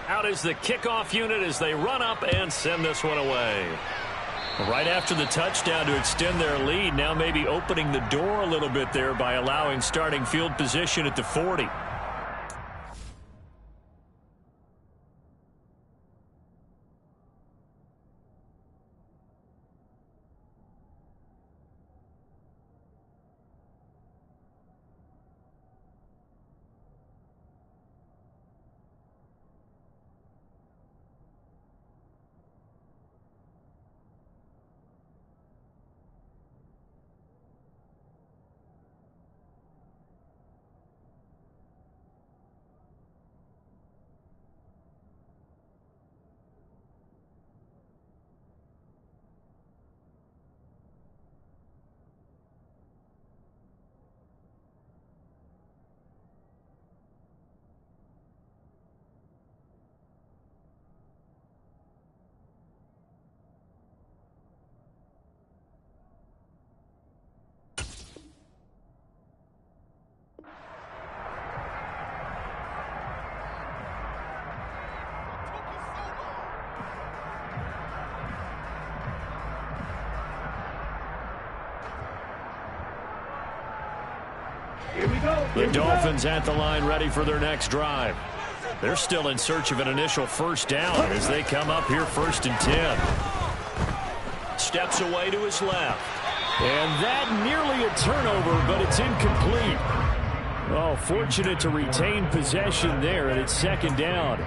Out is the kickoff unit as they run up and send this one away. Right after the touchdown to extend their lead, now maybe opening the door a little bit there by allowing starting field position at the 40. The Dolphins at the line ready for their next drive. They're still in search of an initial first down as they come up here 1st and 10. Steps away to his left. And that nearly a turnover, but it's incomplete. Oh, fortunate to retain possession there, and it's 2nd down.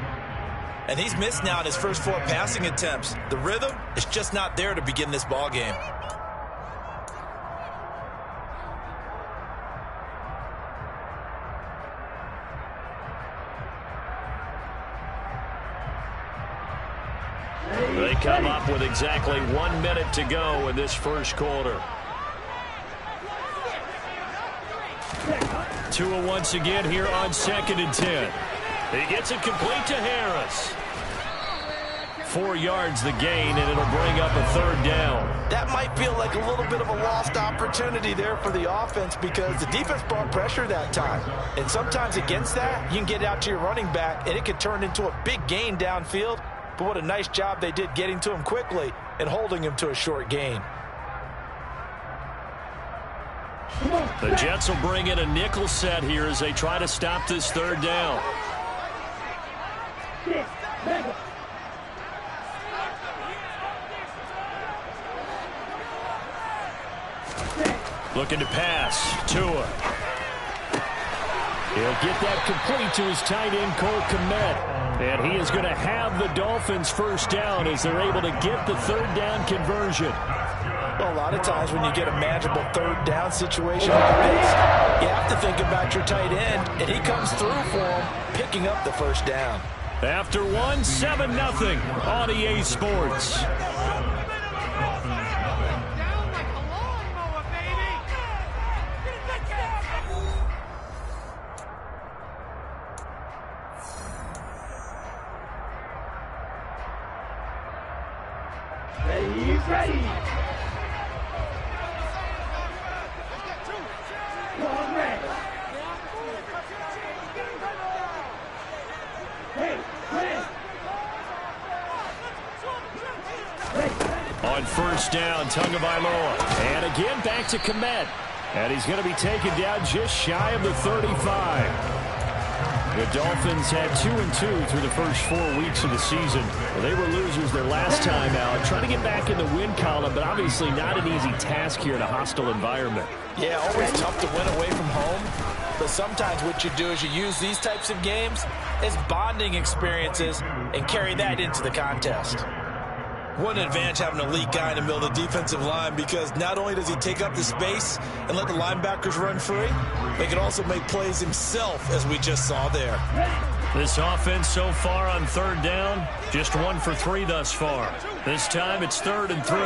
And he's missed now in his first 4 passing attempts. The rhythm is just not there to begin this ball game. They come up with exactly 1 minute to go in this first quarter. Tua once again here on 2nd and 10. He gets it complete to Harris. 4 yards the gain, and it'll bring up a 3rd down. That might feel like a little bit of a lost opportunity there for the offense because the defense brought pressure that time. And sometimes against that, you can get out to your running back, and it could turn into a big gain downfield. But what a nice job they did getting to him quickly and holding him to a short gain. The Jets will bring in a nickel set here as they try to stop this 3rd down. Looking to pass. Tua. He'll get that complete to his tight end, Cole Kmet. And he is going to have the Dolphins first down as they're able to get the 3rd down conversion. Well, a lot of times when you get a manageable 3rd down situation like this, you have to think about your tight end, and he comes through for him, picking up the first down. After 1, 7-0 on EA Sports. He's ready. On first down, Tagovailoa. And again, back to Kmet. And he's going to be taken down just shy of the 35. The Dolphins had 2-2 through the first 4 weeks of the season. Well, they were losers their last time out, trying to get back in the win column, but obviously not an easy task here in a hostile environment. Yeah, always tough to win away from home. But sometimes what you do is you use these types of games as bonding experiences and carry that into the contest. What an advantage having an elite guy in the middle of the defensive line, because not only does he take up the space and let the linebackers run free, but he can also make plays himself, as we just saw there. This offense so far on 3rd down, just 1 for 3 thus far. This time it's 3rd and 3.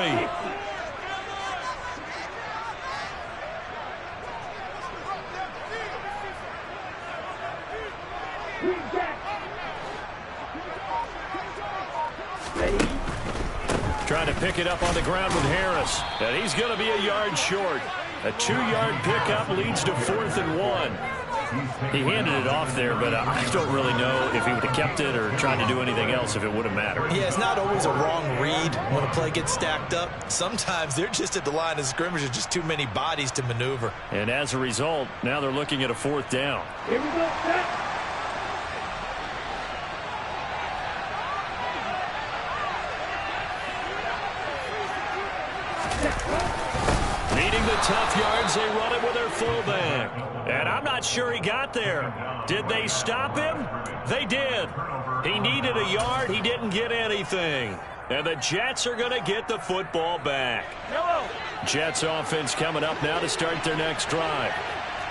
Trying to pick it up on the ground with Harris. And he's going to be a yard short. A 2-yard pickup leads to 4th and 1. He handed it off there, but I don't really know if he would have kept it or tried to do anything else if it would have mattered. Yeah, it's not always a wrong read when a play gets stacked up. Sometimes they're just at the line of scrimmage with just too many bodies to maneuver. And as a result, now they're looking at a 4th down. Here we go, set. Needing the tough yards, they run it with their fullback. And I'm not sure he got there. Did they stop him? They did. He needed a yard. He didn't get anything. And the Jets are going to get the football back. Jets offense coming up now to start their next drive.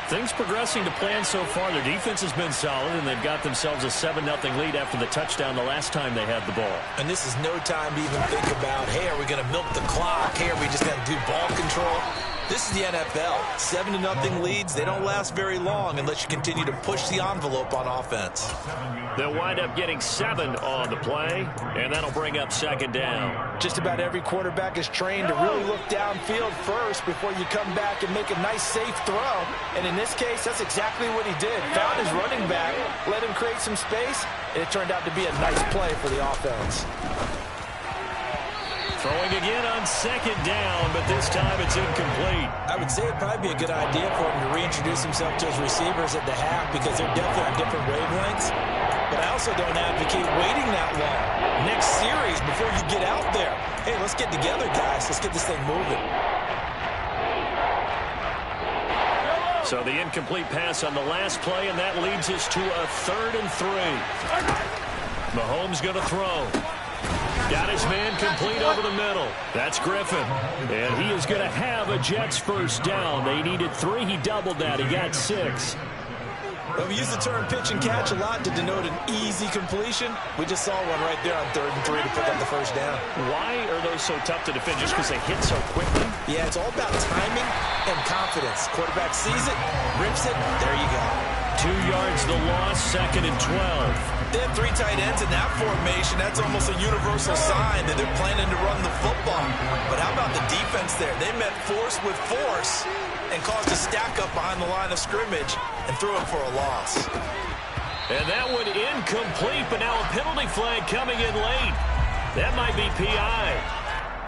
Things progressing to plan so far. Their defense has been solid, and they've got themselves a 7-0 lead after the touchdown the last time they had the ball. And this is no time to even think about, hey, are we going to milk the clock? Hey, are we just going to do ball control? This is the NFL. 7-0 leads, they don't last very long unless you continue to push the envelope on offense. They'll wind up getting 7 on the play, and that'll bring up 2nd down. Just about every quarterback is trained to really look downfield first before you come back and make a nice, safe throw. And in this case, that's exactly what he did. Found his running back, let him create some space, and it turned out to be a nice play for the offense. Throwing again on 2nd down, but this time it's incomplete. I would say it'd probably be a good idea for him to reintroduce himself to his receivers at the half because they're definitely on different wavelengths. But I also don't advocate waiting that long. Next series, before you get out there, hey, let's get together, guys. Let's get this thing moving. So the incomplete pass on the last play, and that leads us to a 3rd and 3. Mahomes going to throw. Got his man complete over the middle. That's Griffin. And he is going to have a Jets 1st down. They needed 3. He doubled that. He got 6. Well, we use the term pitch and catch a lot to denote an easy completion. We just saw one right there on 3rd and 3 to pick up the 1st down. Why are those so tough to defend? Just because they hit so quickly? Yeah, it's all about timing and confidence. Quarterback sees it, rips it, there you go. 2 yards the loss, 2nd and 12. They have 3 tight ends in that formation. That's almost a universal sign that they're planning to run the football. But how about the defense there? They met force with force and caused a stack up behind the line of scrimmage and threw it for a loss. And that one incomplete, but now a penalty flag coming in late. That might be PI.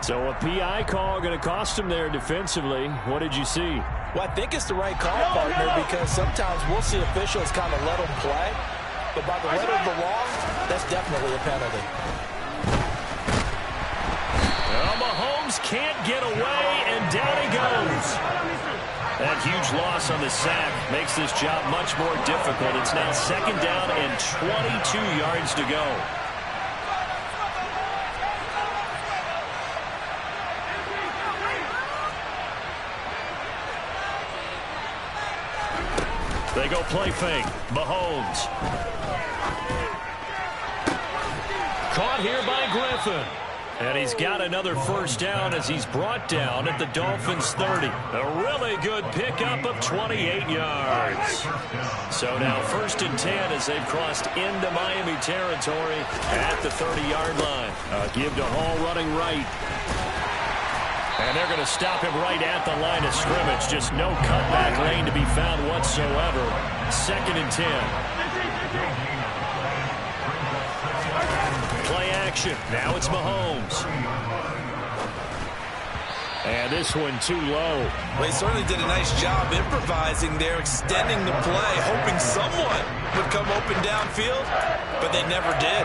So a PI call going to cost him there defensively. What did you see? Well, I think it's the right call, partner, because sometimes we'll see officials kind of let them play. But by the letter of the law, that's definitely a penalty. Well, Mahomes can't get away, and down he goes. That huge loss on the sack makes this job much more difficult. It's now 2nd down and 22 yards to go. They go play fake. Mahomes. Caught here by Griffin. And he's got another 1st down as he's brought down at the Dolphins' 30. A really good pickup of 28 yards. So now 1st and 10 as they've crossed into Miami territory at the 30-yard line. Give to Hall running right. And they're going to stop him right at the line of scrimmage. Just no cutback lane to be found whatsoever. 2nd and 10. Play action. Now it's Mahomes. And this one too low. Well, he certainly did a nice job improvising there, extending the play, hoping someone would come open downfield, but they never did.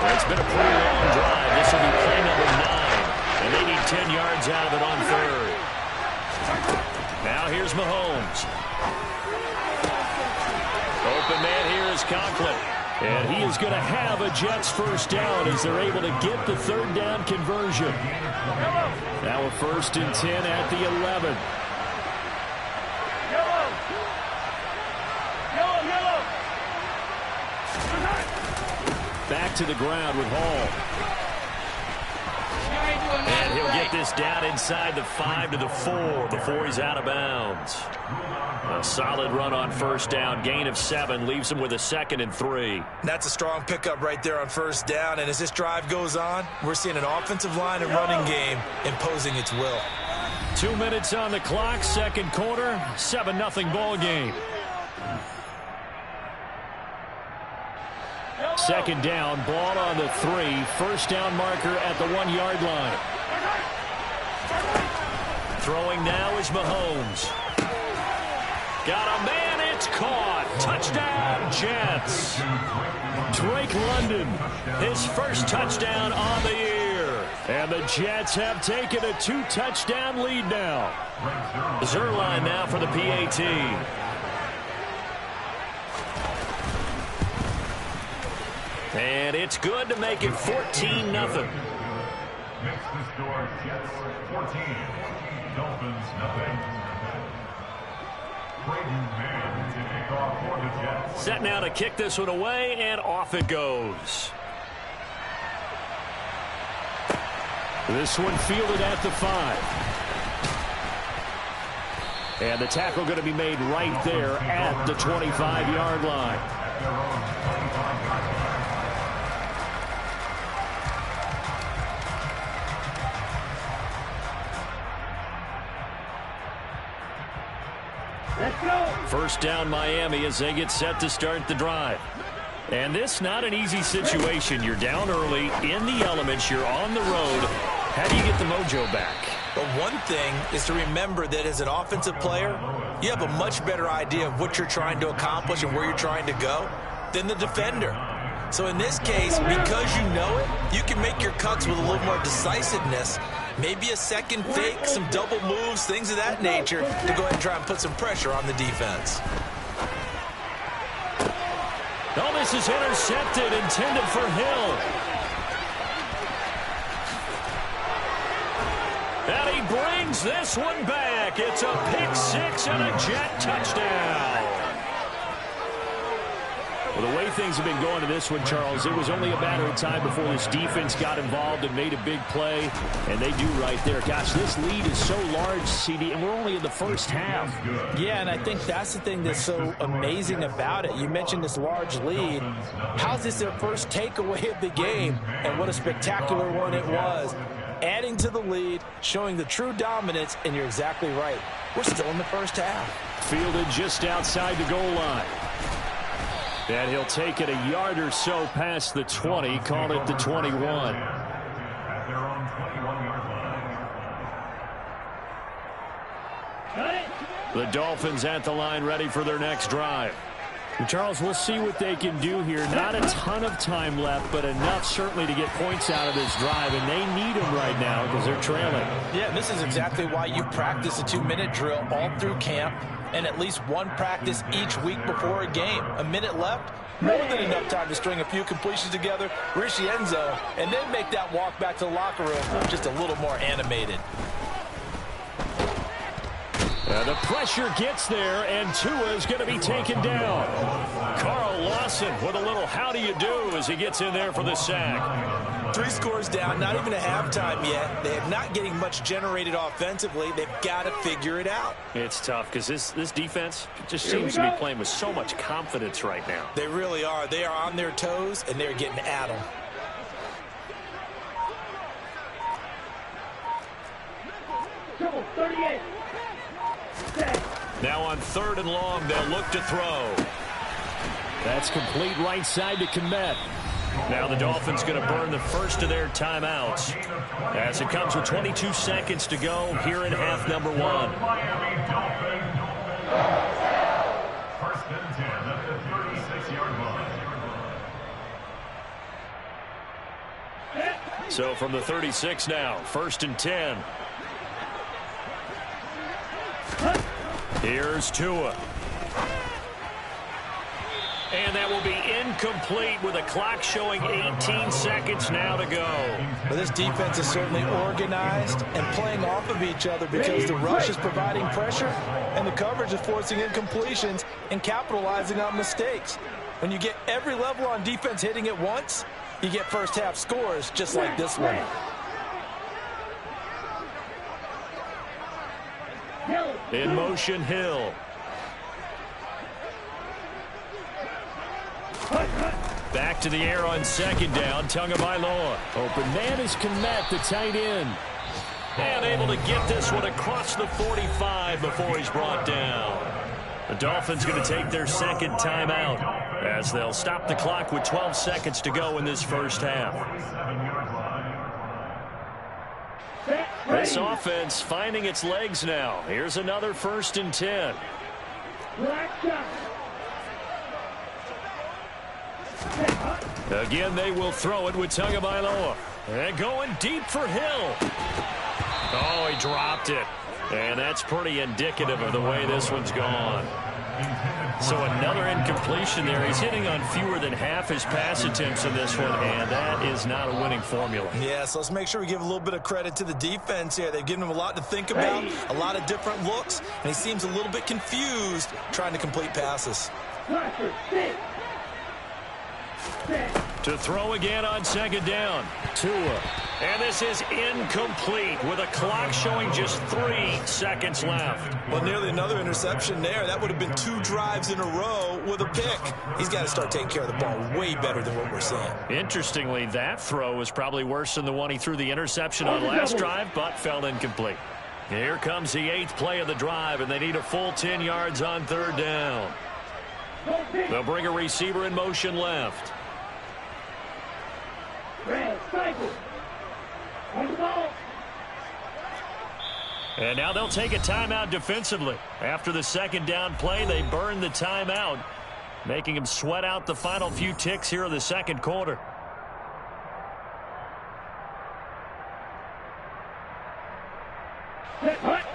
Well, it's been a pretty long drive. This will be play number 9. And they need 10 yards out of it on 3rd. Now here's Mahomes. Open man here is Conklin. And he is going to have a Jets 1st down as they're able to get the 3rd down conversion. Now a 1st and 10 at the 11. Back to the ground with Hall. And he'll get this down inside the 5 to the 4 before he's out of bounds. A solid run on first down. Gain of 7 leaves him with a 2nd and 3. That's a strong pickup right there on first down. And as this drive goes on, we're seeing an offensive line and running game imposing its will. 2 minutes on the clock, second quarter, 7-0 ball game. Second down, ball on the 3. First down marker at the 1-yard line. Throwing now is Mahomes. Got a man, it's caught. Touchdown, Jets. Drake London, his first touchdown on the year. And the Jets have taken a 2-touchdown lead now. Zuerlein now for the PAT. And it's good to make it 14-0. Next to score, Jets 14, Dolphins nothing. Braden Mann to kick off for the Jets. Set now to kick this one away, and off it goes. This one fielded at the 5. And the tackle going to be made right there at the 25-yard line. First down Miami as they get set to start the drive. And this not an easy situation. You're down early, in the elements, you're on the road. How do you get the mojo back? But one thing is to remember that as an offensive player, you have a much better idea of what you're trying to accomplish and where you're trying to go than the defender. So in this case, because you know it, you can make your cuts with a little more decisiveness. Maybe a second fake, some double moves, things of that nature to go ahead and try and put some pressure on the defense. Oh, this is intercepted, intended for Hill. And he brings this one back. It's a pick 6 and a Jet touchdown. Well, the way things have been going to this one, Charles, it was only a matter of time before this defense got involved and made a big play, and they do right there. Gosh, this lead is so large, CD, and we're only in the first half. Yeah, and I think that's the thing that's so amazing about it. You mentioned this large lead. How's this their first takeaway of the game? And what a spectacular one it was. Adding to the lead, showing the true dominance, and you're exactly right. We're still in the first half. Fielded just outside the goal line. And he'll take it a yard or so past the 20, call it the 21. At their own 21-yard line. The Dolphins at the line ready for their next drive. And Charles, we'll see what they can do here. Not a ton of time left, but enough certainly to get points out of this drive, and they need them right now because they're trailing. Yeah, and this is exactly why you practice a 2-minute drill all through camp and at least one practice each week before a game. A minute left, more than enough time to string a few completions together, reach the end zone, and then make that walk back to the locker room just a little more animated. The pressure gets there, and Tua is going to be taken down. Carl Lawson with a little how do you do as he gets in there for the sack. 3 scores down, not even a halftime yet. They are not getting much generated offensively. They've got to figure it out. It's tough because this defense just seems to be playing with so much confidence right now. They really are. They are on their toes, and they're getting at them. Now on 3rd and long, they'll look to throw. That's complete right side to Kmet. Now the Dolphins going to burn the first of their timeouts as it comes with 22 seconds to go here in half number 1. Miami Dolphins. First and 10 at the 36-yard line. So from the 36 now, 1st and 10. Here's Tua. And that will be incomplete with a clock showing 18 seconds now to go. But this defense is certainly organized and playing off of each other because the rush is providing pressure and the coverage is forcing incompletions and capitalizing on mistakes. When you get every level on defense hitting at once, you get first half scores just like this one. In motion, Hill. Back to the air on second down, Tagovailoa. Open man is Kmet, the tight end. And able to get this one across the 45 before he's brought down. The Dolphins going to take their second timeout as they'll stop the clock with 12 seconds to go in this first half. This offense finding its legs now. Here's another 1st and 10. Again, they will throw it with Tagovailoa. And going deep for Hill. Oh, he dropped it. And that's pretty indicative of the way this one's gone. So another incompletion there. He's hitting on fewer than half his pass attempts in this one, and that is not a winning formula. Yeah, so let's make sure we give a little bit of credit to the defense here. They've given him a lot to think about, a lot of different looks, and he seems a little bit confused trying to complete passes. To throw again on second down. Tua. And this is incomplete with a clock showing just 3 seconds left. Well, nearly another interception there. That would have been 2 drives in a row with a pick. He's got to start taking care of the ball way better than what we're seeing. Interestingly, that throw was probably worse than the one he threw the interception on last drive, but fell incomplete. Here comes the 8th play of the drive, and they need a full 10 yards on 3rd down. They'll bring a receiver in motion left. And now they'll take a timeout defensively. After the second down play, they burn the timeout, making them sweat out the final few ticks here in the second quarter.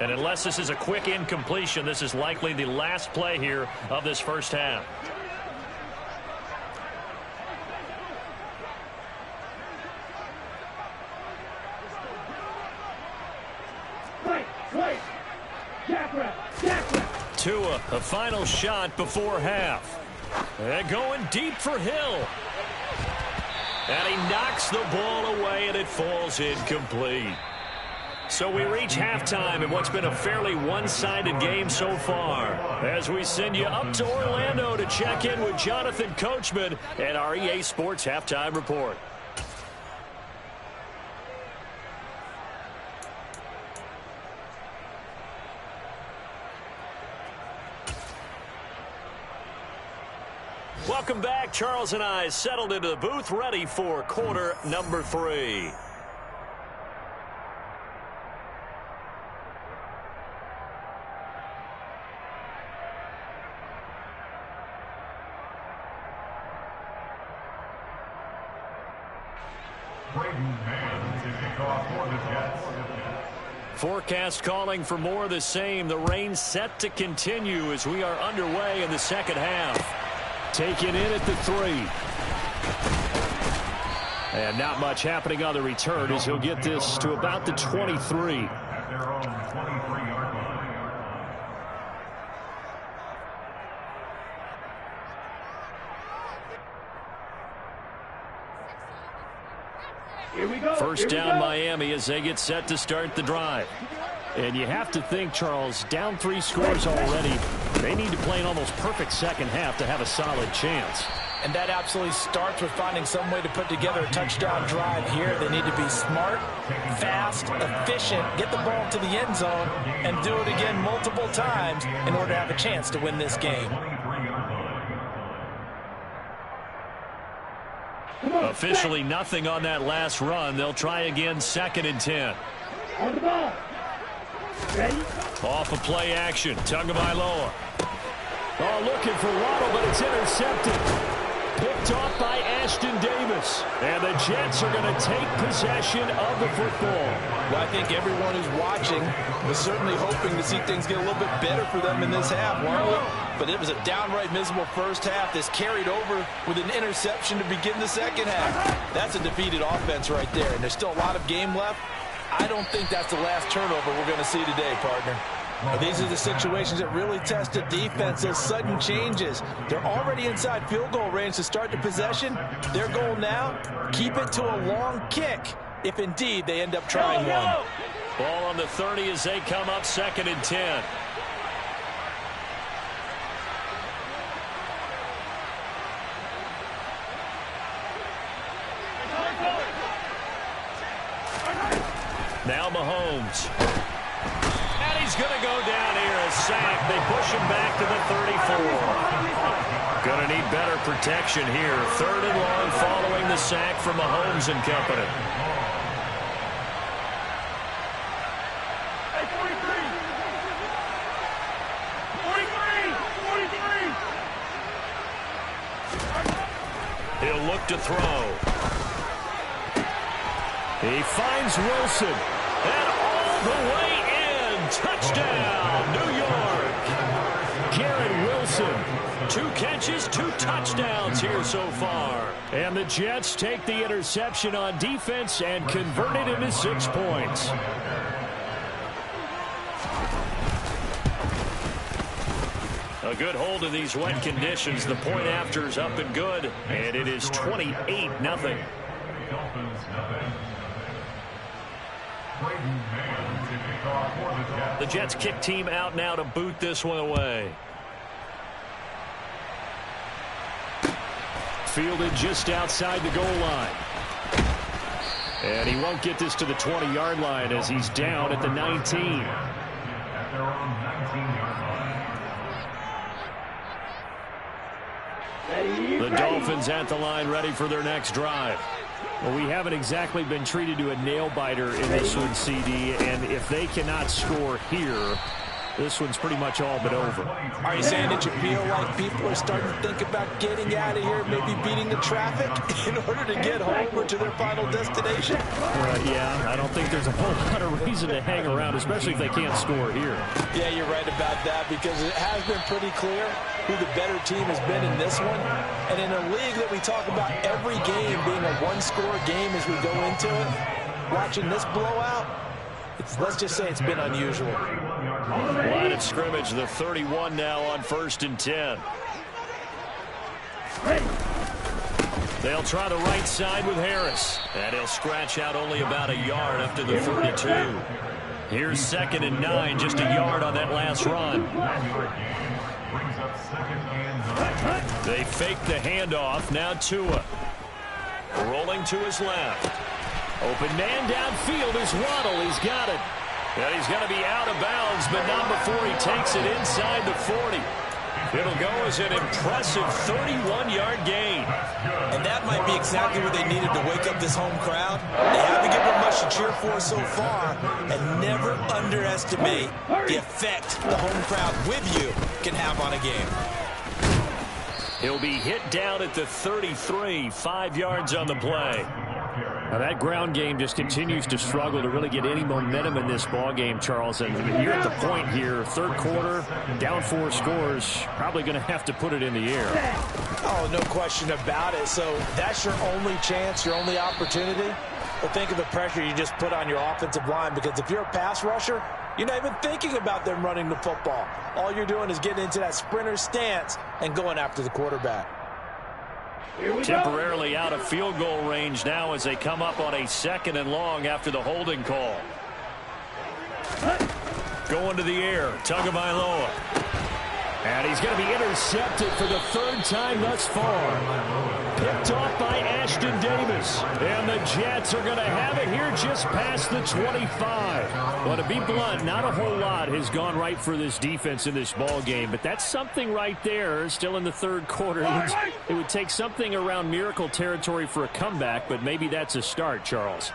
And unless this is a quick incompletion, this is likely the last play here of this first half. Tua, a final shot before half. And going deep for Hill. And he knocks the ball away, and it falls incomplete. So we reach halftime in what's been a fairly one-sided game so far, as we send you up to Orlando to check in with Jonathan Coachman and our EA Sports Halftime Report. Welcome back. Charles and I settled into the booth, ready for quarter number 3. Forecast calling for more of the same. The rain set to continue as we are underway in the second half. Taken in at the 3. And not much happening on the return as he'll get this to about the 23. At their own 23-yard line. First down Miami as they get set to start the drive. And you have to think, Charles, down 3 scores already. They need to play an almost perfect second half to have a solid chance. And that absolutely starts with finding some way to put together a touchdown drive here. They need to be smart, fast, efficient, get the ball to the end zone, and do it again multiple times in order to have a chance to win this game. Officially nothing on that last run. They'll try again 2nd and 10. On the ball. Ready? Off of play action. Tagovailoa. Oh, looking for Waddle, but it's intercepted. Picked off by Ashton Davis. And the Jets are going to take possession of the football. Well, I think everyone who's watching was certainly hoping to see things get a little bit better for them in this half, weren't we? But it was a downright miserable first half. This carried over with an interception to begin the second half. That's a defeated offense right there, and there's still a lot of game left. I don't think that's the last turnover we're going to see today, partner. These are the situations that really test the defense, those sudden changes. They're already inside field goal range to start the possession. Their goal now, keep it to a long kick, if indeed they end up trying one. Ball on the 30 as they come up 2nd and 10. Now Mahomes. And he's going to go down here, a sack. They push him back to the 34. Going to need better protection here. 3rd and long following the sack from Mahomes and company. He'll look to throw. He finds Wilson. And all the way in. Touchdown, New York. Garrett Wilson. 2 catches, 2 touchdowns here so far. And the Jets take the interception on defense and convert it into 6 points. A good hold in these wet conditions. The point after is up and good. And it is 28-0. The Jets kick team out now to boot this one away. Fielded just outside the goal line. And he won't get this to the 20-yard line as he's down at the 19. The Dolphins at the line ready for their next drive. Well, we haven't exactly been treated to a nail-biter in this one, CD, and if they cannot score here, this one's pretty much all but over. Are you saying that you feel like people are starting to think about getting out of here, maybe beating the traffic in order to get home or to their final destination? Yeah, I don't think there's a whole lot of reason to hang around, especially if they can't score here. Yeah, you're right about that, because it has been pretty clear who the better team has been in this one. And in a league that we talk about every game being a one-score game as we go into it, watching this blowout, let's just say it's been unusual. Line of scrimmage, the 31 now on 1st and 10. They'll try the right side with Harris. And he'll scratch out only about a yard up to the 32. Here's 2nd and 9, just a yard on that last run. They fake the handoff. Now Tua. Rolling to his left. Open man downfield is Waddle. He's got it. And he's going to be out of bounds, but not before he takes it inside the 40. It'll go as an impressive 31-yard gain. And that might be exactly what they needed to wake up this home crowd. They haven't given them much to cheer for so far, and never underestimate the effect the home crowd with you can have on a game. He'll be hit down at the 33, 5 yards on the play. Now that ground game just continues to struggle to really get any momentum in this ball game, Charles. And you're at the point here, 3rd quarter, down 4 scores, probably going to have to put it in the air. Oh, no question about it. So that's your only chance, your only opportunity. But think of the pressure you just put on your offensive line, because if you're a pass rusher, you're not even thinking about them running the football. All you're doing is getting into that sprinter stance and going after the quarterback. Temporarily out of field goal range now as they come up on a 2nd and long after the holding call. Going to the air, Tagovailoa. And he's going to be intercepted for the 3rd time thus far. Picked off by Ashton Davis. And the Jets are going to have it here just past the 25. Well, to be blunt, not a whole lot has gone right for this defense in this ball game. But that's something right there, still in the 3rd quarter. It would take something around miracle territory for a comeback, but maybe that's a start, Charles.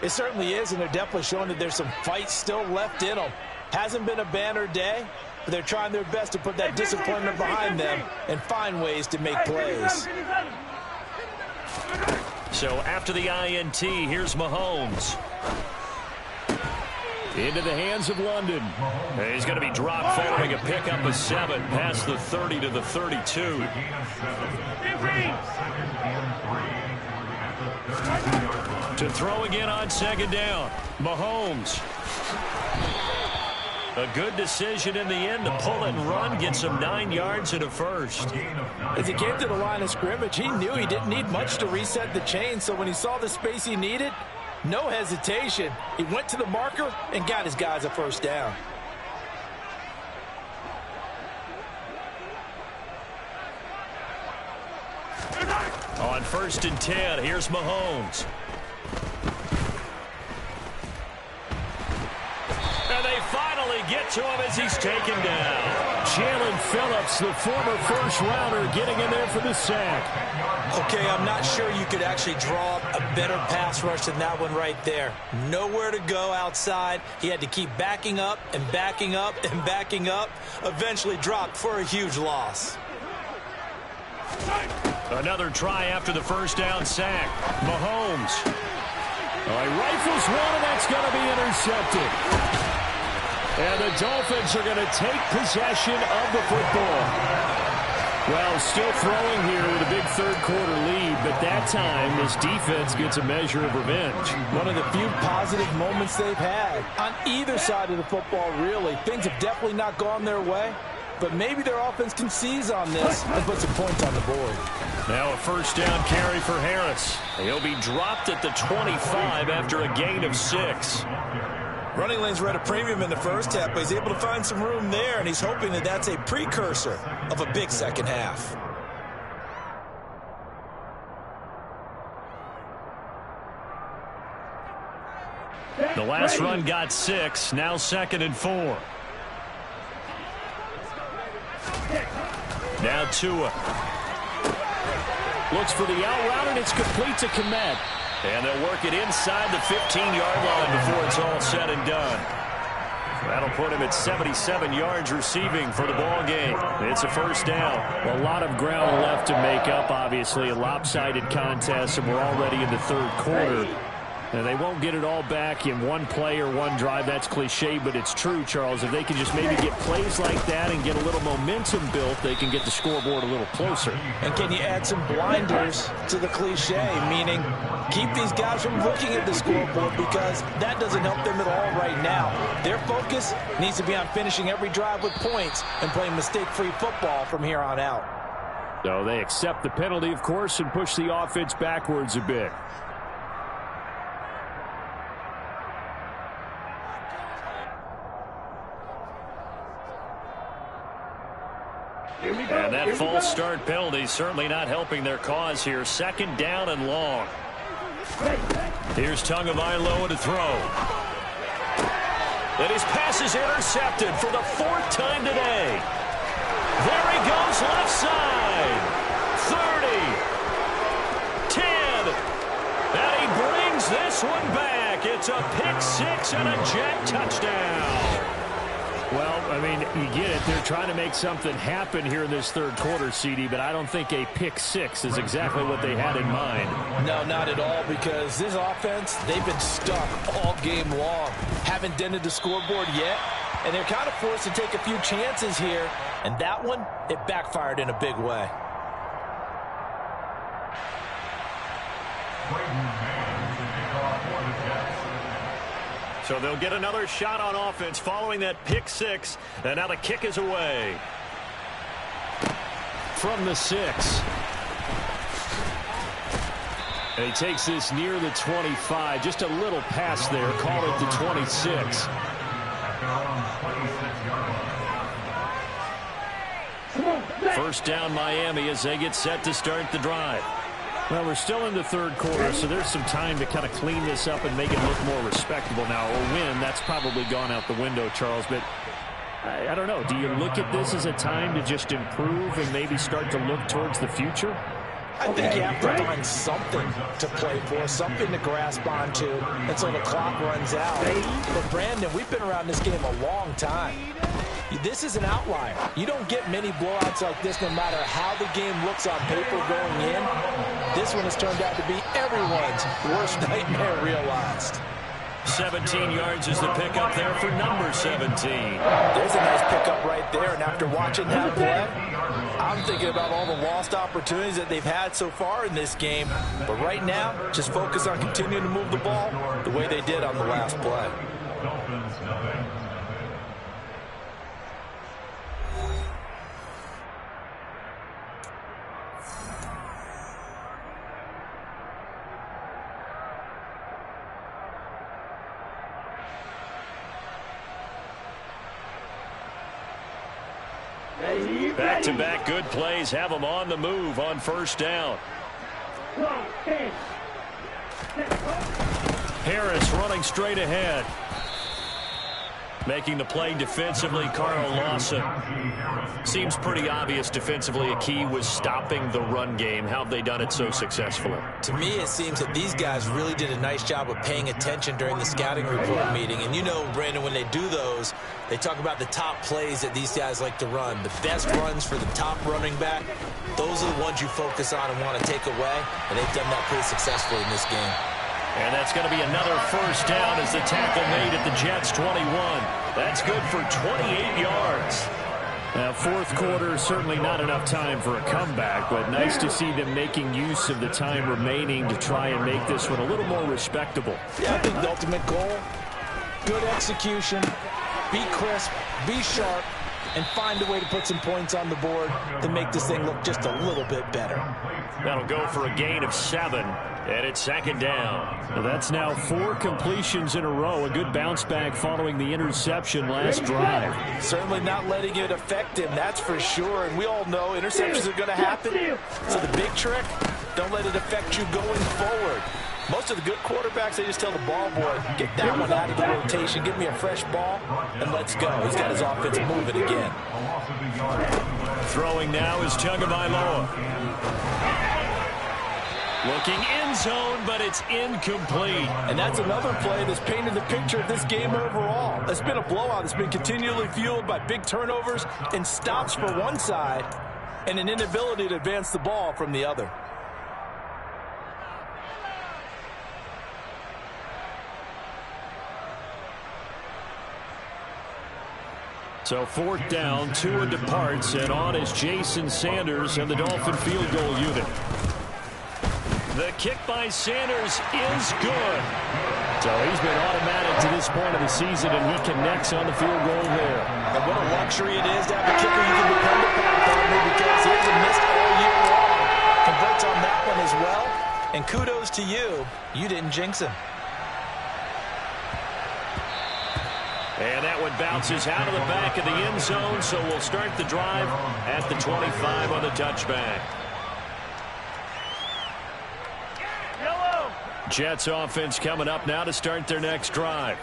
It certainly is, and they're definitely showing that there's some fight still left in them. Hasn't been a banner day, but they're trying their best to put that disappointment behind them and find ways to make plays. So after the INT, here's Mahomes. Into the hands of London. And he's going to be dropped following a pickup of 7 past the 30 to the 32. To throw again on 2nd down. Mahomes. A good decision in the end to pull and run, get some 9 yards and a first. As he came to the line of scrimmage, he knew he didn't need much to reset the chain, so when he saw the space he needed, No hesitation. He went to the marker and got his guys a first down. On 1st and 10, here's Mahomes. And they finally get to him as he's taken down. Jalen Phillips, the former first-rounder, getting in there for the sack. Okay, I'm not sure you could actually draw up a better pass rush than that one right there. Nowhere to go outside. He had to keep backing up and backing up and backing up. Eventually dropped for a huge loss. Another try after the first down sack. Mahomes. He rifles one, and that's going to be intercepted. And the Dolphins are going to take possession of the football. Well, still throwing here with a big third-quarter lead, but that time this defense gets a measure of revenge. One of the few positive moments they've had on either side of the football, really. Things have definitely not gone their way, but maybe their offense can seize on this and put some points on the board. Now a first down carry for Harris. He'll be dropped at the 25 after a gain of 6. Running lanes were at a premium in the first half, but he's able to find some room there, and he's hoping that that's a precursor of a big second half. The last run got 6, now 2nd and 4. Now Tua. Looks for the out route, and it's complete to Kmet. And they'll work it inside the 15-yard line before it's all said and done. That'll put him at 77 yards receiving for the ball game. It's a first down. A lot of ground left to make up, obviously. A lopsided contest, and we're already in the third quarter. And they won't get it all back in one play or one drive. That's cliche, but it's true, Charles. If they can just maybe get plays like that and get a little momentum built, they can get the scoreboard a little closer. And can you add some blinders to the cliche, meaning keep these guys from looking at the scoreboard, because that doesn't help them at all right now. Their focus needs to be on finishing every drive with points and playing mistake-free football from here on out. So they accept the penalty, of course, and push the offense backwards a bit. And that false start penalty certainly not helping their cause here. 2nd down and long. Here's Tagovailoa to throw. And his pass is intercepted for the 4th time today. There he goes, left side. 30. 10. And he brings this one back. It's a pick 6 and a jet touchdown. Well, I mean, you get it. They're trying to make something happen here in this third quarter, CD, but I don't think a pick 6 is exactly what they had in mind. No, not at all, because this offense, they've been stuck all game long. Haven't dented the scoreboard yet, and they're kind of forced to take a few chances here, and that one, it backfired in a big way. So they'll get another shot on offense following that pick 6. And now the kick is away. From the 6. And he takes this near the 25. Just a little pass there. Call it the 26. First down Miami as they get set to start the drive. Well, we're still in the third quarter, so there's some time to kind of clean this up and make it look more respectable now. Or win, that's probably gone out the window, Charles. But I don't know. Do you look at this as a time to just improve and maybe start to look towards the future? I think you have to find something to play for, something to grasp onto until the clock runs out. But, Brandon, we've been around this game a long time. This is an outlier. You don't get many blowouts like this no matter how the game looks on paper going in. This one has turned out to be everyone's worst nightmare realized. 17 yards is the pickup there for number 17. There's a nice pickup right there, and after watching that play, I'm thinking about all the lost opportunities that they've had so far in this game. But right now, just focus on continuing to move the ball the way they did on the last play. Back-to-back good plays have them on the move on first down. Harris running straight ahead. Making the play defensively, Carl Lawson. Seems pretty obvious defensively a key was stopping the run game. How have they done it so successfully? To me, it seems that these guys really did a nice job of paying attention during the scouting report meeting. And you know, Brandon, when they do those, they talk about the top plays that these guys like to run. The best runs for the top running back, those are the ones you focus on and want to take away. And they've done that pretty successfully in this game. And that's going to be another first down as the tackle made at the Jets' 21. That's good for 28 yards. Now, fourth quarter, certainly not enough time for a comeback, but nice to see them making use of the time remaining to try and make this one a little more respectable. Yeah, I think the ultimate goal, good execution, be crisp, be sharp, and find a way to put some points on the board to make this thing look just a little bit better. That'll go for a gain of 7, and it's second down. Well, that's now 4 completions in a row. A good bounce back following the interception last drive. Certainly not letting it affect him, that's for sure. And we all know interceptions are going to happen. So the big trick, don't let it affect you going forward. Most of the good quarterbacks, they just tell the ball boy, get that one out of the rotation, give me a fresh ball, and let's go. He's got his offense moving again. Throwing now is Tagovailoa. Looking end zone, but it's incomplete. And that's another play that's painted the picture of this game overall. It's been a blowout. It's been continually fueled by big turnovers and stops for one side and an inability to advance the ball from the other. So fourth down, Tua departs, and on is Jason Sanders and the Dolphin field goal unit. The kick by Sanders is good. So he's been automatic to this point of the season, and he connects on the field goal there. And what a luxury it is to have a kicker you can depend upon, Gardner, because he hasn't missed all year long. Converts on that one as well, and kudos to you. You didn't jinx him. And that one bounces out of the back of the end zone, so we'll start the drive at the 25 on the touchback. Jets offense coming up now to start their next drive.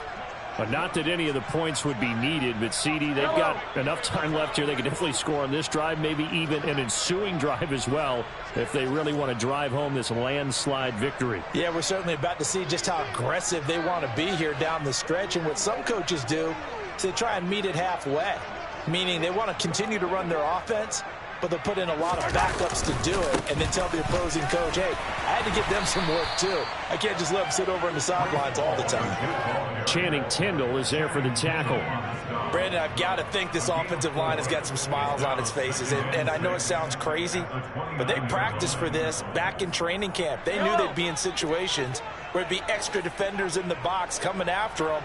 But not that any of the points would be needed, but CD, they've got enough time left here. They can definitely score on this drive, maybe even an ensuing drive as well, if they really want to drive home this landslide victory. Yeah, we're certainly about to see just how aggressive they want to be here down the stretch. And what some coaches do is they try and meet it halfway, meaning they want to continue to run their offense, but they'll put in a lot of backups to do it and then tell the opposing coach, hey, I had to give them some work too. I can't just let them sit over on the sidelines all the time. Channing Tindall is there for the tackle. Brandon, I've got to think this offensive line has got some smiles on its faces. And I know it sounds crazy, but they practiced for this back in training camp. They knew they'd be in situations where it'd be extra defenders in the box coming after them,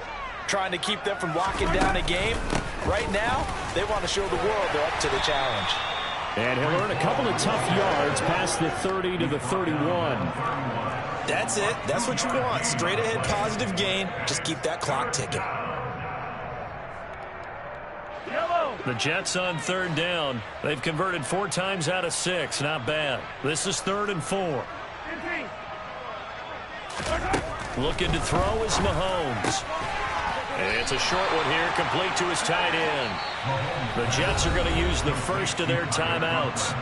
trying to keep them from locking down a game. Right now, they want to show the world they're up to the challenge. And he'll earn a couple of tough yards past the 30 to the 31. That's it. That's what you want. Straight ahead positive gain. Just keep that clock ticking. The Jets on third down. They've converted 4 times out of 6. Not bad. This is 3rd and 4. Looking to throw is Mahomes. And it's a short one here, complete to his tight end. The Jets are going to use the first of their timeouts.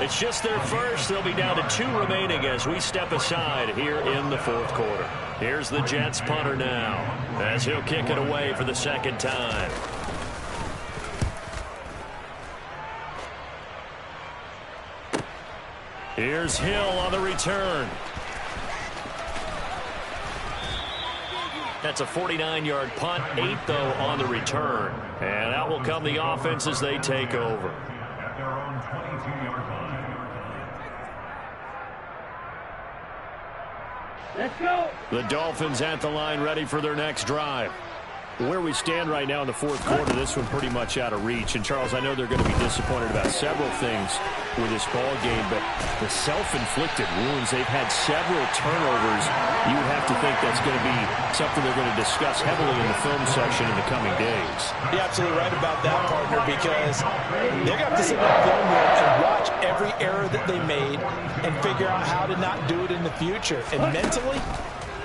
It's just their first. They'll be down to 2 remaining as we step aside here in the 4th quarter. Here's the Jets punter now, as he'll kick it away for the second time. Here's Hill on the return. That's a 49-yard punt, 8 though on the return. And out will come the offense as they take over. At their own 22-yard line. Let's go. The Dolphins at the line ready for their next drive. Where we stand right now in the 4th quarter, this one pretty much out of reach. And, Charles, I know they're going to be disappointed about several things with this ball game, but the self-inflicted wounds, they've had several turnovers you would have to to think that's going to be something they're going to discuss heavily in the film section in the coming days. You're absolutely right about that, partner, because they're going to have to sit in the film room and watch every error that they made and figure out how to not do it in the future. And mentally,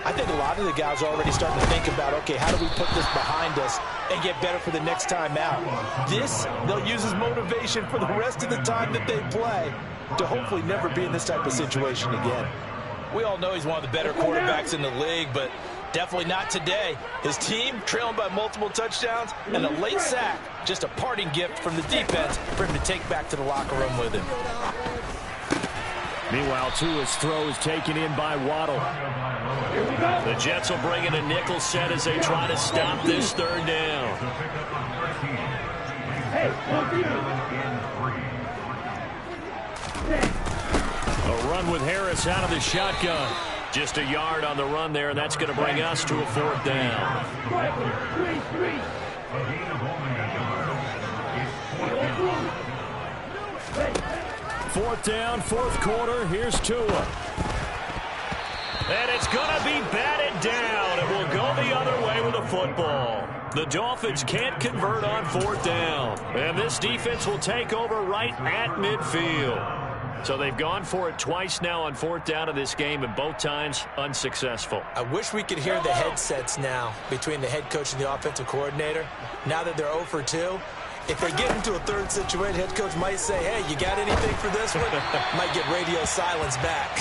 I think a lot of the guys are already starting to think about, okay, how do we put this behind us and get better for the next time out? This, they'll use as motivation for the rest of the time that they play to hopefully never be in this type of situation again. We all know he's one of the better quarterbacks in the league, but definitely not today. His team trailing by multiple touchdowns and a late sack, just a parting gift from the defense for him to take back to the locker room with him. Meanwhile, Tua's throw is taken in by Waddle. The Jets will bring in a nickel set as they try to stop this third down. A run with Harris out of the shotgun. Just a yard on the run there, and that's going to bring us to a fourth down. Fourth down, fourth quarter. Here's Tua. And it's going to be batted down. It will go the other way with the football. The Dolphins can't convert on fourth down. And this defense will take over right at midfield. So they've gone for it twice now on fourth down in this game, and both times unsuccessful. I wish we could hear the headsets now between the head coach and the offensive coordinator. Now that they're 0 for 2, if they get into a third situation, head coach might say, hey, you got anything for this one? Might get radio silence back.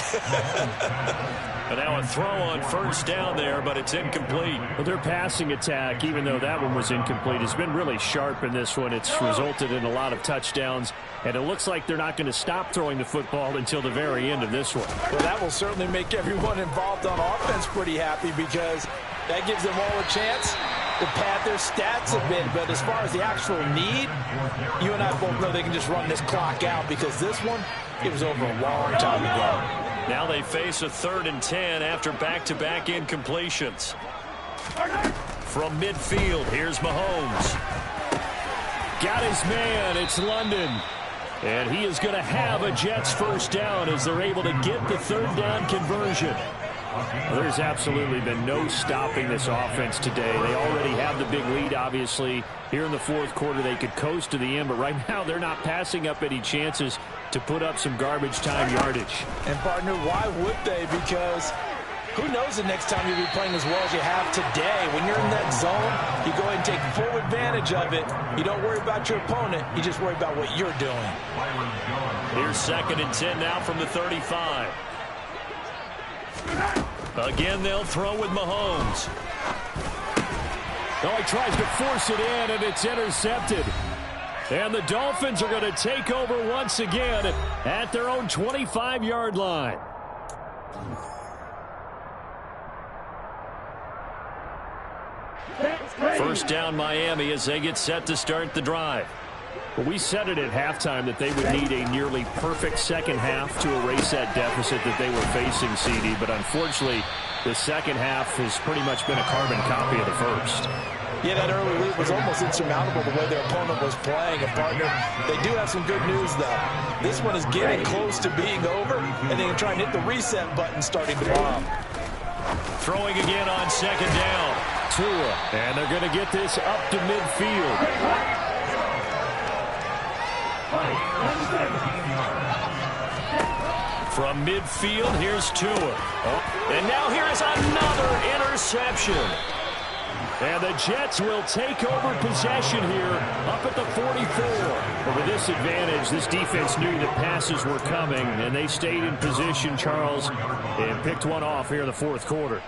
And now a throw on first down there, but it's incomplete. Well, their passing attack, even though that one was incomplete, has been really sharp in this one. It's resulted in a lot of touchdowns, and it looks like they're not going to stop throwing the football until the very end of this one. Well, that will certainly make everyone involved on offense pretty happy, because that gives them all a chance to pad their stats a bit. But as far as the actual need, you and I both know they can just run this clock out, because this one, it was over a long time ago. Now they face a 3rd and 10 after back-to-back incompletions. From midfield, here's Mahomes. Got his man. It's London. And he is going to have a Jets first down as they're able to get the third down conversion. Well, there's absolutely been no stopping this offense today. They already have the big lead, obviously. Here in the fourth quarter, they could coast to the end, but right now they're not passing up any chances to put up some garbage time yardage. And, partner, why would they? Because who knows the next time you'll be playing as well as you have today. When you're in that zone, you go ahead and take full advantage of it. You don't worry about your opponent. You just worry about what you're doing. Here's 2nd and 10 now from the 35. Again, they'll throw with Mahomes. Oh, he tries to force it in, and it's intercepted. And the Dolphins are going to take over once again at their own 25-yard line. First down, Miami, as they get set to start the drive. Well, we said it at halftime that they would need a nearly perfect second half to erase that deficit that they were facing, CD. But unfortunately, the second half has pretty much been a carbon copy of the first. Yeah, that early lead was almost insurmountable the way their opponent was playing. And, partner, they do have some good news, though. This one is getting close to being over, and they can try and hit the reset button starting tomorrow. Throwing again on second down. Tua, and they're going to get this up to midfield. From midfield, here's Tua. And now here is another interception. And the Jets will take over possession here up at the 44. But with this advantage, this defense knew that passes were coming, and they stayed in position, Charles, and picked one off here in the fourth quarter.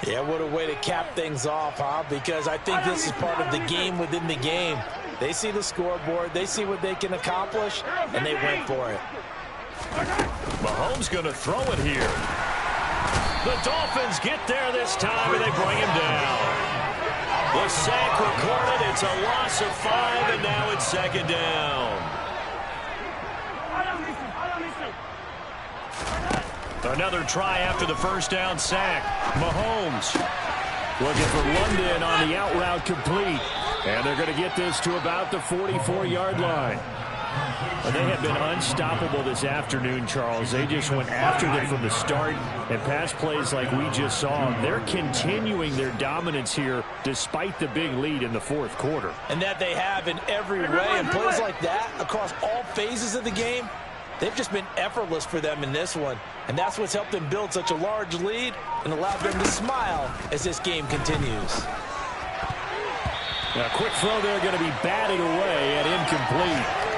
Yeah, what a way to cap things off, huh? Because I think this is part of the game within the game. They see the scoreboard, they see what they can accomplish, and they went for it. Mahomes going to throw it here. The Dolphins get there this time, and they bring him down. The sack recorded. It's a loss of 5, and now it's second down. Another try after the first down sack. Mahomes looking for London on the out route complete. And they're going to get this to about the 44-yard line. They have been unstoppable this afternoon, Charles. They just went after them from the start, and pass plays like we just saw. They're continuing their dominance here despite the big lead in the fourth quarter. And that they have in every way. And plays like that across all phases of the game, they've just been effortless for them in this one. And that's what's helped them build such a large lead and allowed them to smile as this game continues. A quick throw there going to be batted away and incomplete.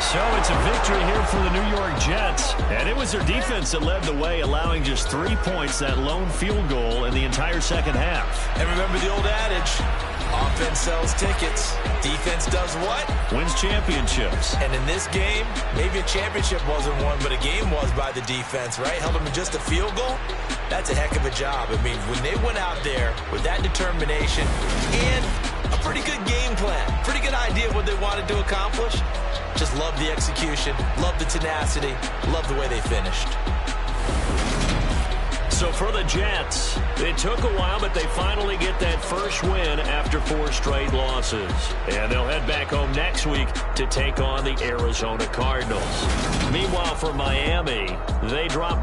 So it's a victory here for the New York Jets. And it was their defense that led the way, allowing just 3 points, that lone field goal in the entire second half. And remember the old adage, offense sells tickets. Defense does what? Wins championships. And in this game, maybe a championship wasn't won, but a game was by the defense, right? Held them to just a field goal. That's a heck of a job. I mean, when they went out there with that determination and a pretty good game plan, pretty good idea of what they wanted to accomplish, just love the execution, love the tenacity, love the way they finished. So for the Jets, it took a while, but they finally get that first win after 4 straight losses. And they'll head back home next week to take on the Arizona Cardinals. Meanwhile, for Miami, they drop